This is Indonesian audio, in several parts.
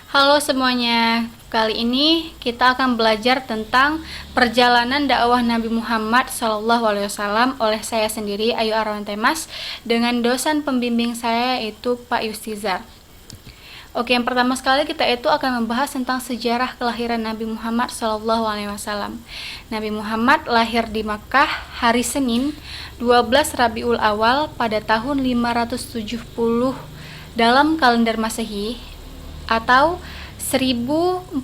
Halo semuanya, kali ini kita akan belajar tentang perjalanan dakwah Nabi Muhammad SAW oleh saya sendiri, Ayu Arwan Temas, dengan dosen pembimbing saya yaitu Pak Yustizar. Oke, yang pertama sekali kita itu akan membahas tentang sejarah kelahiran Nabi Muhammad SAW. Nabi Muhammad lahir di Makkah hari Senin 12 Rabiul Awal pada tahun 570 dalam kalender Masehi atau 1450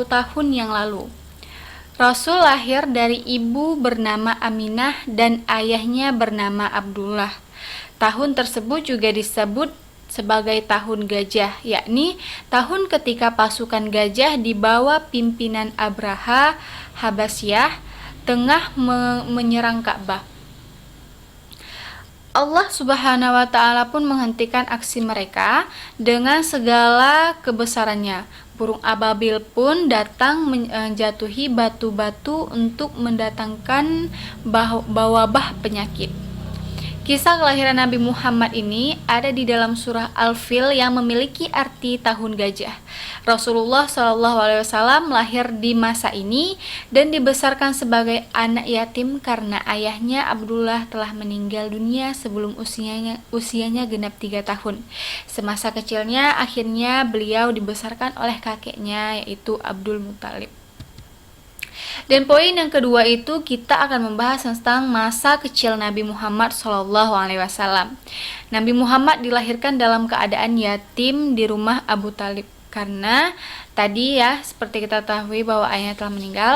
tahun yang lalu. Rasul lahir dari ibu bernama Aminah dan ayahnya bernama Abdullah. Tahun tersebut juga disebut sebagai tahun gajah, yakni tahun ketika pasukan gajah di bawah pimpinan Abraha Habasyah tengah menyerang Ka'bah. Allah Subhanahu wa Ta'ala pun menghentikan aksi mereka dengan segala kebesarannya. Burung ababil pun datang menjatuhi batu-batu untuk mendatangkan wabah penyakit. Kisah kelahiran Nabi Muhammad ini ada di dalam surah Al-Fil yang memiliki arti tahun gajah. Rasulullah SAW lahir di masa ini dan dibesarkan sebagai anak yatim karena ayahnya Abdullah telah meninggal dunia sebelum usianya genap 3 tahun. Semasa kecilnya akhirnya beliau dibesarkan oleh kakeknya yaitu Abdul Muthalib. Dan poin yang kedua itu kita akan membahas tentang masa kecil Nabi Muhammad SAW. Nabi Muhammad dilahirkan dalam keadaan yatim di rumah Abu Talib karena tadi ya seperti kita ketahui bahwa ayahnya telah meninggal.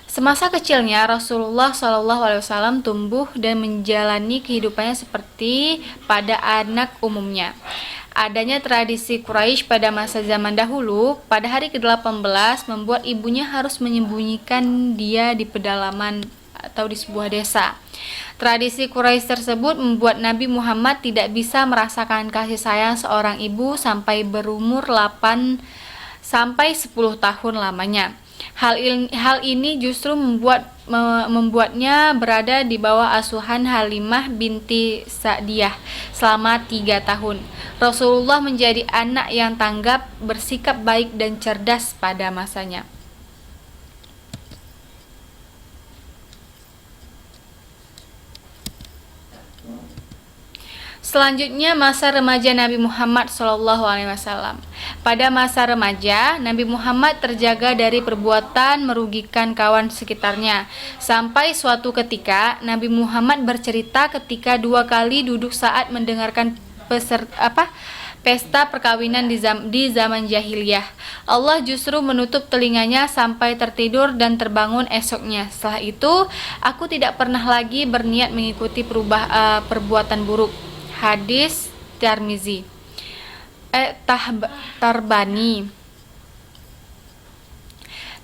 Semasa kecilnya Rasulullah SAW tumbuh dan menjalani kehidupannya seperti pada anak umumnya. Adanya tradisi Quraisy pada masa zaman dahulu, pada hari ke-18 membuat ibunya harus menyembunyikan dia di pedalaman atau di sebuah desa. Tradisi Quraisy tersebut membuat Nabi Muhammad tidak bisa merasakan kasih sayang seorang ibu sampai berumur 8 sampai 10 tahun lamanya. Hal ini justru membuatnya berada di bawah asuhan Halimah binti Sa'diyah selama 3 tahun. Rasulullah menjadi anak yang tanggap, bersikap baik dan cerdas pada masanya. Selanjutnya masa remaja Nabi Muhammad SAW. Pada masa remaja, Nabi Muhammad terjaga dari perbuatan merugikan kawan sekitarnya. Sampai suatu ketika, Nabi Muhammad bercerita ketika 2 kali duduk saat mendengarkan pesta perkawinan di zaman jahiliyah. Allah justru menutup telinganya sampai tertidur dan terbangun esoknya. Setelah itu, aku tidak pernah lagi berniat mengikuti perbuatan buruk. Hadis Tirmizi. Tarbani.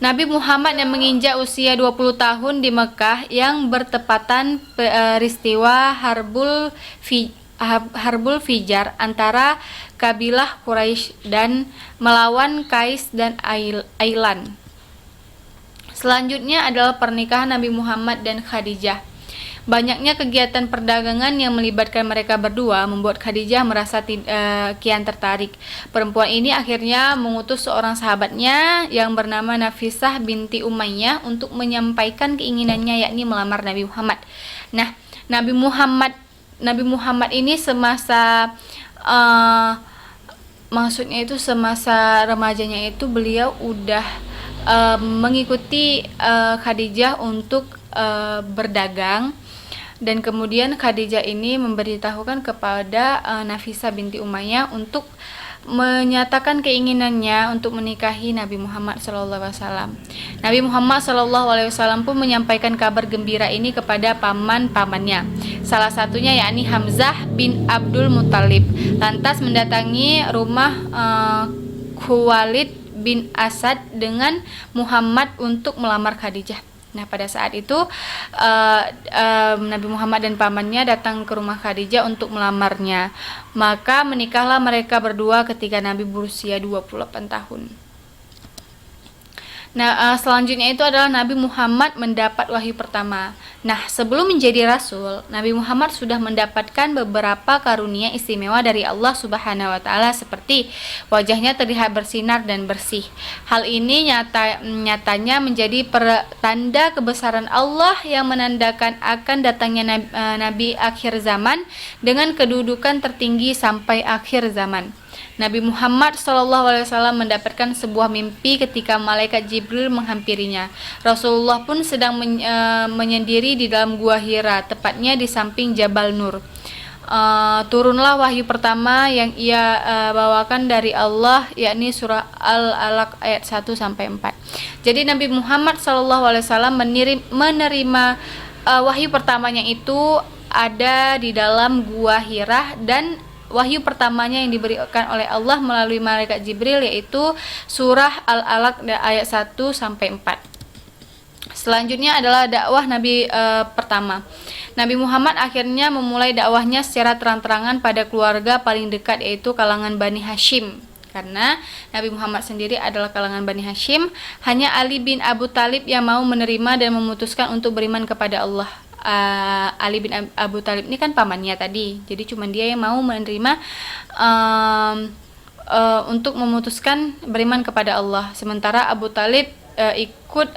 Nabi Muhammad yang menginjak usia 20 tahun di Mekah yang bertepatan peristiwa Harbul Fijar antara kabilah Quraisy dan melawan Qais dan Ailan. Selanjutnya adalah pernikahan Nabi Muhammad dan Khadijah. Banyaknya kegiatan perdagangan yang melibatkan mereka berdua membuat Khadijah merasa kian tertarik. Perempuan ini akhirnya mengutus seorang sahabatnya yang bernama Nafisah binti Umayyah untuk menyampaikan keinginannya yakni melamar Nabi Muhammad. Nah, Nabi Muhammad ini semasa maksudnya itu semasa remajanya itu beliau udah mengikuti Khadijah untuk berdagang. Dan kemudian Khadijah ini memberitahukan kepada Nafisah binti Umayyah untuk menyatakan keinginannya untuk menikahi Nabi Muhammad SAW. Nabi Muhammad SAW pun menyampaikan kabar gembira ini kepada paman-pamannya. Salah satunya yakni Hamzah bin Abdul Muthalib. Lantas mendatangi rumah Khuwailid bin Asad dengan Muhammad untuk melamar Khadijah. Nah, pada saat itu Nabi Muhammad dan pamannya datang ke rumah Khadijah untuk melamarnya. Maka menikahlah mereka berdua ketika Nabi berusia 28 tahun. Nah, selanjutnya itu adalah Nabi Muhammad mendapat wahyu pertama. Nah, sebelum menjadi rasul, Nabi Muhammad sudah mendapatkan beberapa karunia istimewa dari Allah Subhanahu wa taala, seperti wajahnya terlihat bersinar dan bersih. Hal ini nyatanya menjadi tanda kebesaran Allah yang menandakan akan datangnya nabi akhir zaman dengan kedudukan tertinggi sampai akhir zaman. Nabi Muhammad SAW mendapatkan sebuah mimpi ketika malaikat Jibril menghampirinya. Rasulullah pun sedang menyendiri di dalam gua Hira, tepatnya di samping Jabal Nur. Turunlah wahyu pertama yang ia bawakan dari Allah, yakni surah Al-Alaq ayat 1-4. Jadi Nabi Muhammad SAW menerima wahyu pertamanya itu ada di dalam gua Hira, dan wahyu pertamanya yang diberikan oleh Allah melalui malaikat Jibril yaitu surah Al-Alaq ayat 1-4. Selanjutnya adalah dakwah Nabi pertama. Nabi Muhammad akhirnya memulai dakwahnya secara terang-terangan pada keluarga paling dekat, yaitu kalangan Bani Hashim. Karena Nabi Muhammad sendiri adalah kalangan Bani Hashim, hanya Ali bin Abu Thalib yang mau menerima dan memutuskan untuk beriman kepada Allah. Ali bin Abu Thalib ini kan pamannya tadi, jadi cuma dia yang mau menerima untuk memutuskan beriman kepada Allah, sementara Abu Thalib ikut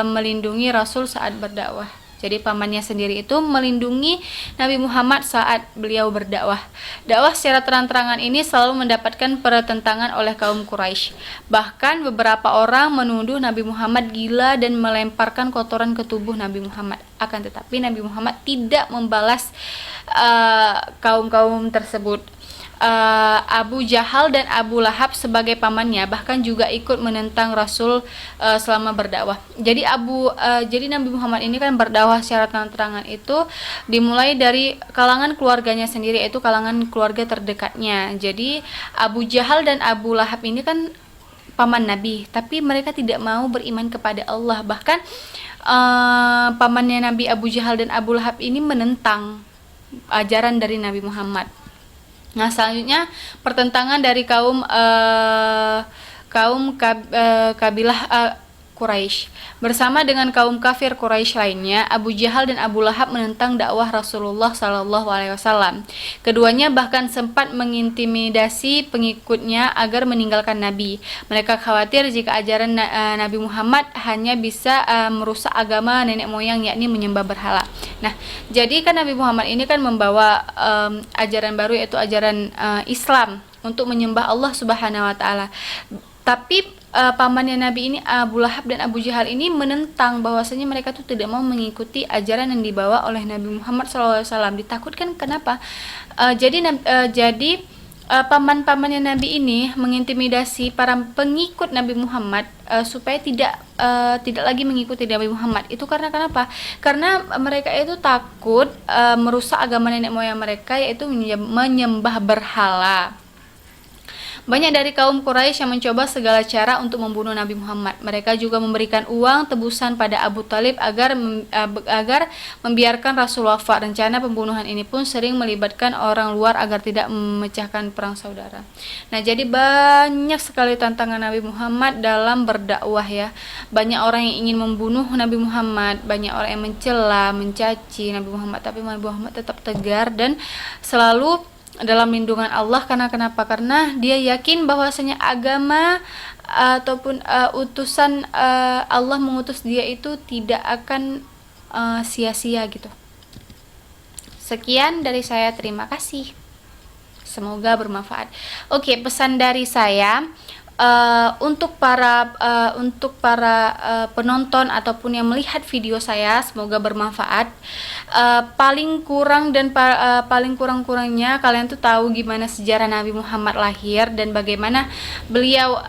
melindungi Rasul saat berdakwah. Jadi pamannya sendiri itu melindungi Nabi Muhammad saat beliau berdakwah. Dakwah secara terang-terangan ini selalu mendapatkan pertentangan oleh kaum Quraisy. Bahkan beberapa orang menuduh Nabi Muhammad gila dan melemparkan kotoran ke tubuh Nabi Muhammad. Akan tetapi Nabi Muhammad tidak membalas kaum-kaum tersebut. Abu Jahal dan Abu Lahab sebagai pamannya bahkan juga ikut menentang Rasul selama berdakwah. Jadi jadi Nabi Muhammad ini kan berdakwah secara terang-terangan itu dimulai dari kalangan keluarganya sendiri, yaitu kalangan keluarga terdekatnya. Jadi Abu Jahal dan Abu Lahab ini kan paman Nabi, tapi mereka tidak mau beriman kepada Allah. Bahkan pamannya Nabi Abu Jahal dan Abu Lahab ini menentang ajaran dari Nabi Muhammad. Nah, selanjutnya pertentangan dari kabilah Quraisy bersama dengan kaum kafir Quraisy lainnya. Abu Jahal dan Abu Lahab menentang dakwah Rasulullah SAW. Keduanya bahkan sempat mengintimidasi pengikutnya agar meninggalkan Nabi. Mereka khawatir jika ajaran Nabi Muhammad hanya bisa merusak agama nenek moyang, yakni menyembah berhala. Nah, jadi kan Nabi Muhammad ini kan membawa ajaran baru, yaitu ajaran Islam untuk menyembah Allah Subhanahu wa taala. Tapi pamannya Nabi ini, Abu Lahab dan Abu Jahal ini menentang bahwasanya mereka tuh tidak mau mengikuti ajaran yang dibawa oleh Nabi Muhammad SAW. Ditakutkan kenapa? Jadi paman-pamannya Nabi ini mengintimidasi para pengikut Nabi Muhammad supaya tidak lagi mengikuti Nabi Muhammad. Itu karena kenapa? Karena mereka itu takut merusak agama nenek moyang mereka, yaitu menyembah berhala. Banyak dari kaum Quraisy yang mencoba segala cara untuk membunuh Nabi Muhammad. Mereka juga memberikan uang tebusan pada Abu Thalib agar membiarkan Rasul wafat. Rencana pembunuhan ini pun sering melibatkan orang luar agar tidak memecahkan perang saudara. Nah, jadi banyak sekali tantangan Nabi Muhammad dalam berdakwah ya. Banyak orang yang ingin membunuh Nabi Muhammad, banyak orang yang mencela, mencaci Nabi Muhammad, tapi Nabi Muhammad tetap tegar dan selalu dalam lindungan Allah. Karena kenapa? Karena dia yakin bahwasanya agama ataupun utusan Allah mengutus dia itu tidak akan sia-sia gitu. Sekian dari saya, terima kasih. Semoga bermanfaat. Oke, pesan dari saya untuk para penonton ataupun yang melihat video saya, semoga bermanfaat. Paling kurang-kurangnya kalian tuh tahu gimana sejarah Nabi Muhammad lahir dan bagaimana beliau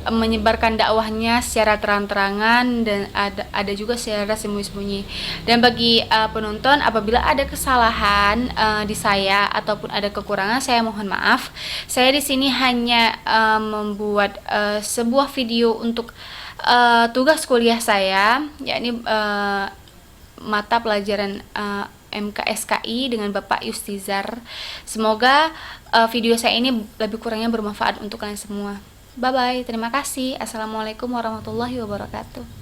menyebarkan dakwahnya secara terang-terangan dan ada juga secara sembunyi-sembunyi. Dan bagi penonton, apabila ada kesalahan di saya ataupun ada kekurangan, saya mohon maaf. Saya di sini hanya membuat sebuah video untuk tugas kuliah saya, yakni mata pelajaran MKSKI dengan Bapak Yustizar. Semoga video saya ini lebih kurangnya bermanfaat untuk kalian semua. Bye bye, terima kasih. Assalamualaikum warahmatullahi wabarakatuh.